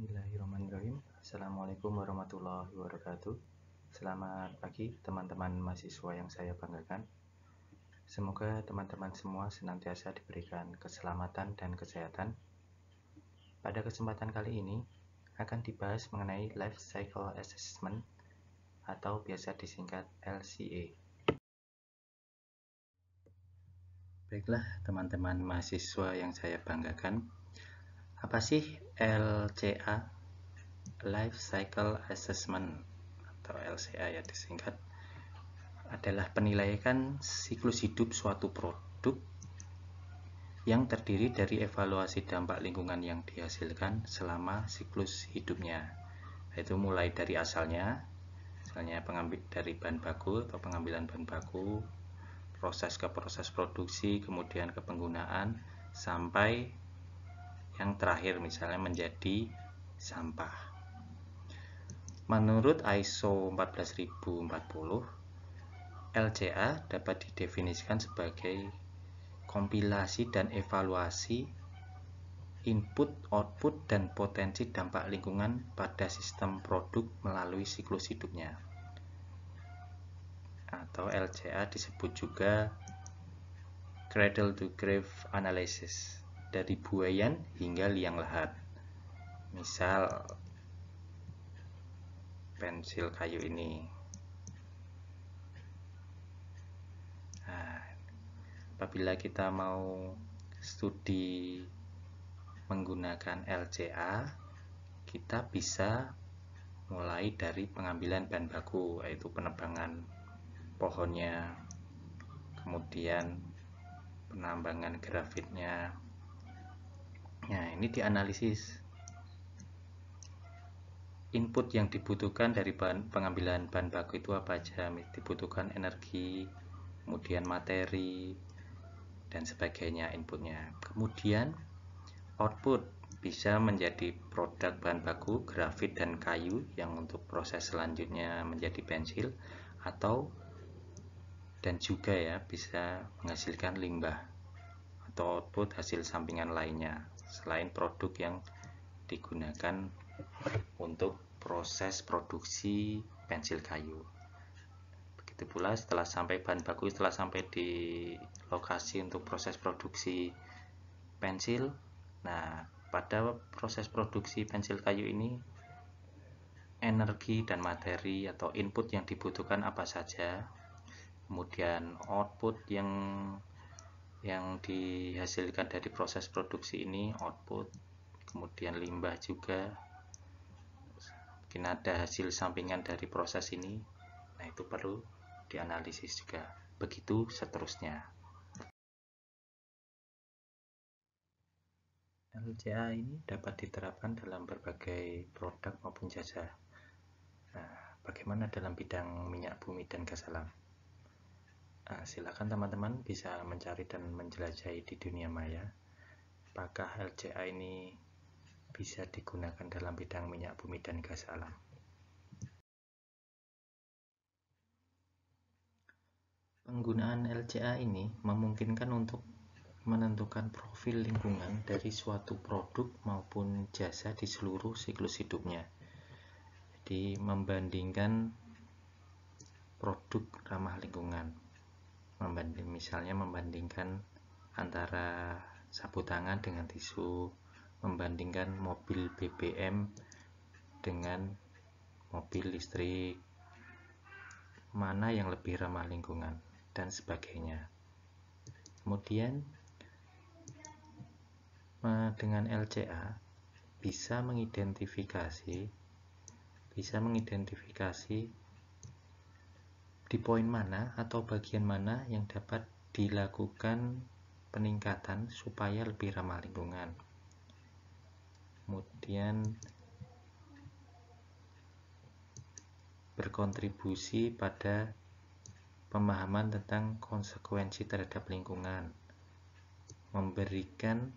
Bismillahirrahmanirrahim. Assalamualaikum warahmatullahi wabarakatuh. Selamat pagi teman-teman mahasiswa yang saya banggakan. Semoga teman-teman semua senantiasa diberikan keselamatan dan kesehatan. Pada kesempatan kali ini akan dibahas mengenai Life Cycle Assessment atau biasa disingkat LCA. Baiklah teman-teman mahasiswa yang saya banggakan, apa sih LCA? Life Cycle Assessment atau LCA ya disingkat, adalah penilaian siklus hidup suatu produk yang terdiri dari evaluasi dampak lingkungan yang dihasilkan selama siklus hidupnya, yaitu mulai dari asalnya, misalnya dari bahan baku atau pengambilan bahan baku, proses ke proses produksi, kemudian ke penggunaan, sampai yang terakhir misalnya menjadi sampah. Menurut ISO 14040, LCA dapat didefinisikan sebagai kompilasi dan evaluasi input, output, dan potensi dampak lingkungan pada sistem produk melalui siklus hidupnya. Atau LCA disebut juga cradle to grave analysis, dari buayan hingga liang lahat. Misal pensil kayu ini. Nah, apabila kita mau studi menggunakan LCA, kita bisa mulai dari pengambilan bahan baku, yaitu penebangan pohonnya, kemudian penambangan grafitnya. Nah, ini dianalisis. Input yang dibutuhkan dari pengambilan bahan baku itu apa aja? Dibutuhkan energi, kemudian materi, dan sebagainya inputnya. Kemudian output bisa menjadi produk bahan baku, grafit, dan kayu yang untuk proses selanjutnya menjadi pensil, dan juga ya bisa menghasilkan limbah atau output hasil sampingan lainnya selain produk yang digunakan untuk proses produksi pensil kayu. Begitu pula setelah sampai bahan baku, setelah sampai di lokasi untuk proses produksi pensil. Nah, pada proses produksi pensil kayu ini, energi dan materi atau input yang dibutuhkan apa saja, kemudian output yang dihasilkan dari proses produksi ini, output, kemudian limbah juga, mungkin ada hasil sampingan dari proses ini. Nah, itu perlu dianalisis juga. Begitu seterusnya. LCA ini dapat diterapkan dalam berbagai produk maupun jasa. Nah, bagaimana dalam bidang minyak bumi dan gas alam? Nah, silakan teman-teman bisa mencari dan menjelajahi di dunia maya. Apakah LCA ini bisa digunakan dalam bidang minyak bumi dan gas alam? Penggunaan LCA ini memungkinkan untuk menentukan profil lingkungan dari suatu produk maupun jasa di seluruh siklus hidupnya. Jadi membandingkan produk ramah lingkungan, misalnya membandingkan antara sapu tangan dengan tisu, membandingkan mobil BBM dengan mobil listrik, mana yang lebih ramah lingkungan, dan sebagainya. Kemudian dengan LCA bisa mengidentifikasi di poin mana atau bagian mana yang dapat dilakukan peningkatan supaya lebih ramah lingkungan. Kemudian berkontribusi pada pemahaman tentang konsekuensi terhadap lingkungan, memberikan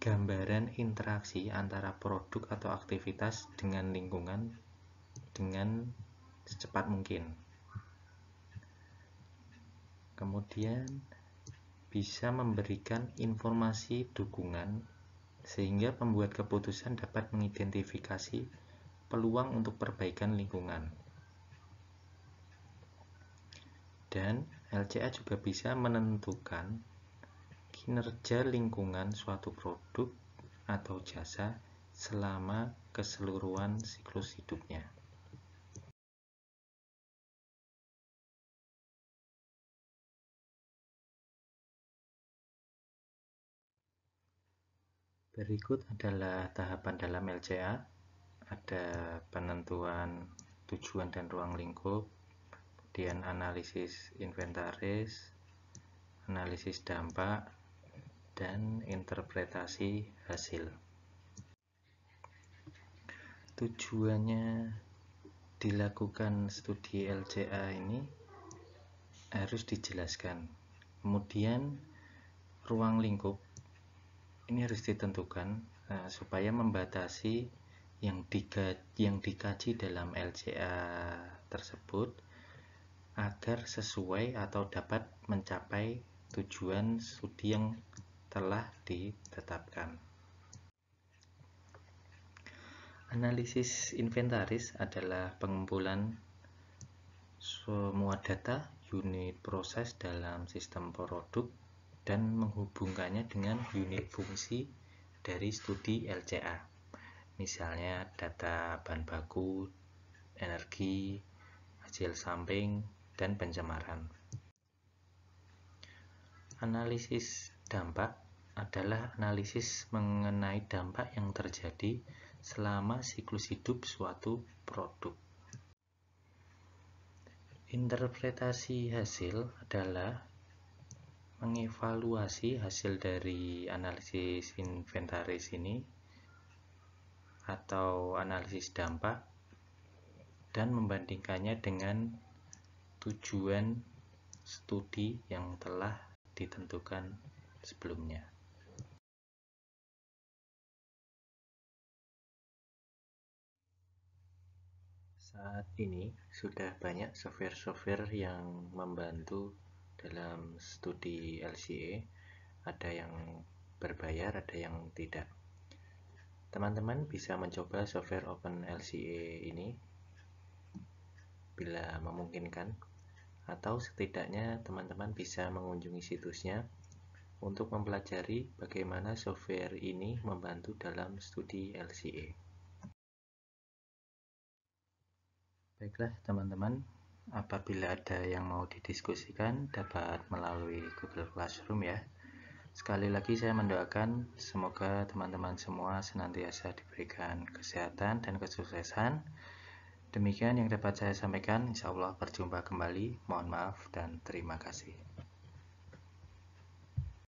gambaran interaksi antara produk atau aktivitas dengan lingkungan dengan secepat mungkin. Kemudian bisa memberikan informasi dukungan sehingga pembuat keputusan dapat mengidentifikasi peluang untuk perbaikan lingkungan. Dan LCA juga bisa menentukan kinerja lingkungan suatu produk atau jasa selama keseluruhan siklus hidupnya. Berikut adalah tahapan dalam LCA. Ada penentuan tujuan dan ruang lingkup, kemudian analisis inventaris, analisis dampak, dan interpretasi hasil. Tujuannya dilakukan studi LCA ini harus dijelaskan. Kemudian ruang lingkup ini harus ditentukan supaya membatasi yang dikaji dalam LCA tersebut agar sesuai atau dapat mencapai tujuan studi yang telah ditetapkan. Analisis inventaris adalah pengumpulan semua data unit proses dalam sistem produk dan menghubungkannya dengan unit fungsi dari studi LCA. Misalnya data bahan baku, energi, hasil samping, dan pencemaran. Analisis dampak adalah analisis mengenai dampak yang terjadi selama siklus hidup suatu produk. Interpretasi hasil adalah mengevaluasi hasil dari analisis inventaris ini atau analisis dampak dan membandingkannya dengan tujuan studi yang telah ditentukan sebelumnya. Saat ini sudah banyak software-software yang membantu dalam studi LCA. Ada yang berbayar, ada yang tidak. Teman-teman bisa mencoba software Open LCA ini bila memungkinkan, atau setidaknya teman-teman bisa mengunjungi situsnya untuk mempelajari bagaimana software ini membantu dalam studi LCA. Baiklah teman-teman, apabila ada yang mau didiskusikan dapat melalui Google Classroom ya. Sekali lagi saya mendoakan semoga teman-teman semua senantiasa diberikan kesehatan dan kesuksesan. Demikian yang dapat saya sampaikan, insya Allah berjumpa kembali. Mohon maaf dan terima kasih.